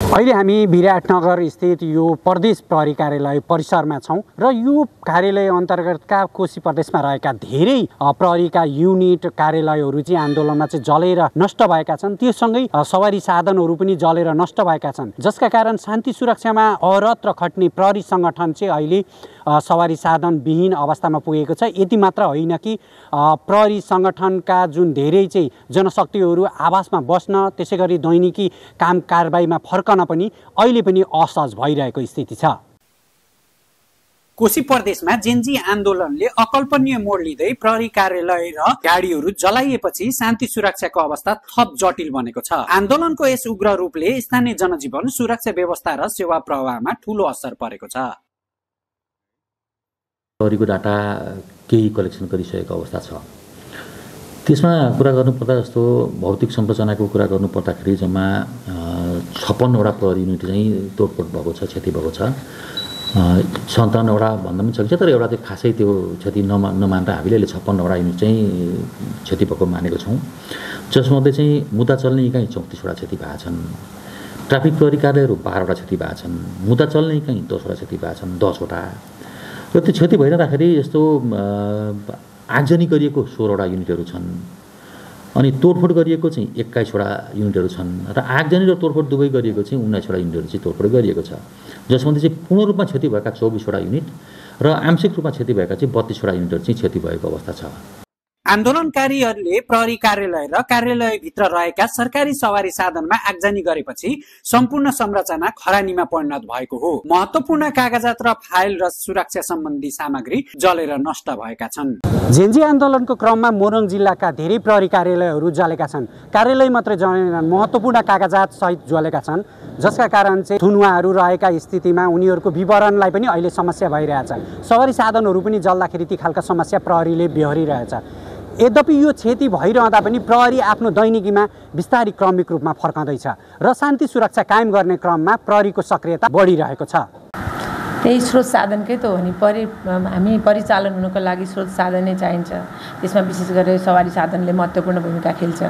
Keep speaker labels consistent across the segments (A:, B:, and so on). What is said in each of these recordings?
A: अहिले हामी विराटनगर स्थित यो प्रदेश प्रहरी कार्यालय परिसरमा छौं र यो कार्यालय अन्तर्गतका कोशी प्रदेशमा रहेका धेरै प्रहरीका युनिट कार्यालयहरू चाहिँ आन्दोलनमा चाहिँ जलेर नष्ट भएका छन्। त्यससँगै सवारी साधनहरू पनि जलेर नष्ट भएका छन्, जसका कारण शान्ति सुरक्षामा अहरत्र खट्ने प्रहरी संगठन चाहिँ अहिले सवारी साधन विहीन अवस्थामा पुगेको छ। यति मात्र होइन कि प्रहरी संगठनका जुन धेरै चाहिँ जनशक्तिहरू आवासमा बस्न त्यसैगरी दैनिकी काम कारबाहीमा फर्कन पनि अहिले पनि असहज भइरहेको स्थिति छ। कोशी प्रदेशमा जेन्जी आन्दोलनले अकल्पनीय मोड लिँदै प्रहरी कार्यालय र गाडीहरू जलाइएपछि शान्ति सुरक्षाको अवस्था थप जटिल बनेको छ। आन्दोलनको यस उग्र रूपले स्थानीय जनजीवन, सुरक्षा व्यवस्था र सेवा प्रवाहमा ठूलो असर परेको छ।
B: प्रहरीको डाटा केही कलेक्सन गरिसकेको अवस्था छ। त्यसमा कुरा गर्नुपर्दा जस्तो भौतिक संरचनाको कुरा गर्नुपर्दाखेरि जम्मा 56वटा प्रहरी युनिट चाहिँ तोडफोड भएको छ, क्षति भएको छ। 57वटा भन्दा पनि सकिन्छ, तर एउटा चाहिँ खासै त्यो क्षति नमानेर हामीले 56वटा युनिट चाहिँ क्षति भएको मानेको छौँ, जसमध्ये चाहिँ मुद्दा चल्ने इकाइ 34वटा क्षति भएको छन्। ट्राफिक प्रहरी कार्यालयहरू 12वटा क्षति भएको छन्। मुद्दा चल्ने इकाइ 10वटा क्षति भएको छन्, 10वटा। र त्यो क्षति भइरहँदाखेरि यस्तो आगजनी गरिएको 16वटा युनिटहरू छन्, अनि तोडफोड गरिएको चाहिँ 21वटा युनिटहरू छन्, र आगजनी र तोडफोड दुवै गरिएको चाहिँ 19वटा युनिटहरू चाहिँ तोडफोड गरिएको छ, जसमध्ये चाहिँ पूर्ण रूपमा क्षति भएका 24वटा युनिट र आंशिक रूपमा क्षति भएका चाहिँ 32वटा युनिटहरू चाहिँ क्षति भएको अवस्था छ।
A: आन्दोलनकारीहरूले प्रहरी कार्यालय र कार्यालयभित्र रहेका सरकारी सवारी साधनमा आगजनी गरेपछि सम्पूर्ण संरचना खरानीमा परिणत भएको हो। महत्त्वपूर्ण कागजात र फाइल र सुरक्षा सम्बन्धी सामग्री जलेर नष्ट भएका छन्। जेन्जी आन्दोलनको क्रममा मोरङ जिल्लाका धेरै प्रहरी कार्यालयहरू जलेका छन्। कार्यालय मात्रै जलेनन्, महत्त्वपूर्ण कागजात सहित जलेका छन्, जसका कारण चाहिँ थुनुवाहरू रहेका स्थितिमा उनीहरूको विवरणलाई पनि अहिले समस्या भइरहेछ। सवारी साधनहरू पनि जल्दाखेरि ती खालका समस्या प्रहरीले बेहोरिरहेछ। यद्यपि यो क्षति भइरहँदा पनि प्रहरी आफ्नो दैनिकीमा बिस्तारै क्रमिक रूपमा फर्कँदैछ र शान्ति सुरक्षा कायम गर्ने क्रममा प्रहरीको सक्रियता बढिरहेको छ।
C: त्यही स्रोत साधनकै त हो नि, हामी परिचालन हुनको लागि स्रोत साधन नै चाहिन्छ। त्यसमा विशेष गरेर सवारी साधनले महत्त्वपूर्ण भूमिका खेल्छ।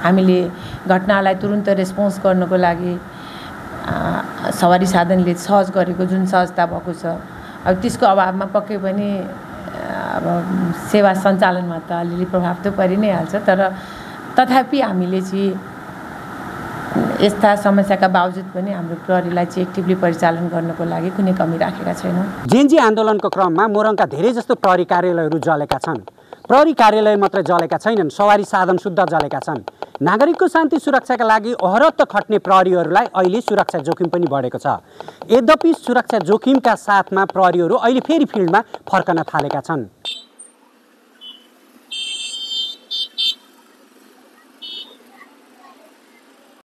C: हामीले घटनालाई तुरुन्त रेस्पोन्स गर्नको लागि सवारी साधनले सहज गरेको जुन सहजता भएको छ, अब त्यसको अभावमा पक्कै पनि अब सेवा सञ्चालनमा त अलिअलि प्रभाव त परि नै हाल्छ, तर तथापि हामीले चाहिँ यस्ता समस्याका बावजुद पनि हाम्रो प्रहरीलाई चाहिँ एक्टिभली परिचालन गर्नको लागि कुनै कमी राखेका छैनौँ।
A: जेन्जी आन्दोलनको क्रममा मोरङका धेरै जस्तो प्रहरी कार्यालयहरू जलेका छन्। प्रहरी कार्यालय मात्र जलेका छैनन्, सवारी साधन शुद्ध जलेका छन्। नागरिकको शान्ति सुरक्षाका लागि अहरत्त खट्ने प्रहरीहरूलाई अहिले सुरक्षा जोखिम पनि बढेको छ। यद्यपि सुरक्षा जोखिमका साथमा प्रहरीहरू अहिले फेरि फिल्डमा फर्कन थालेका छन्।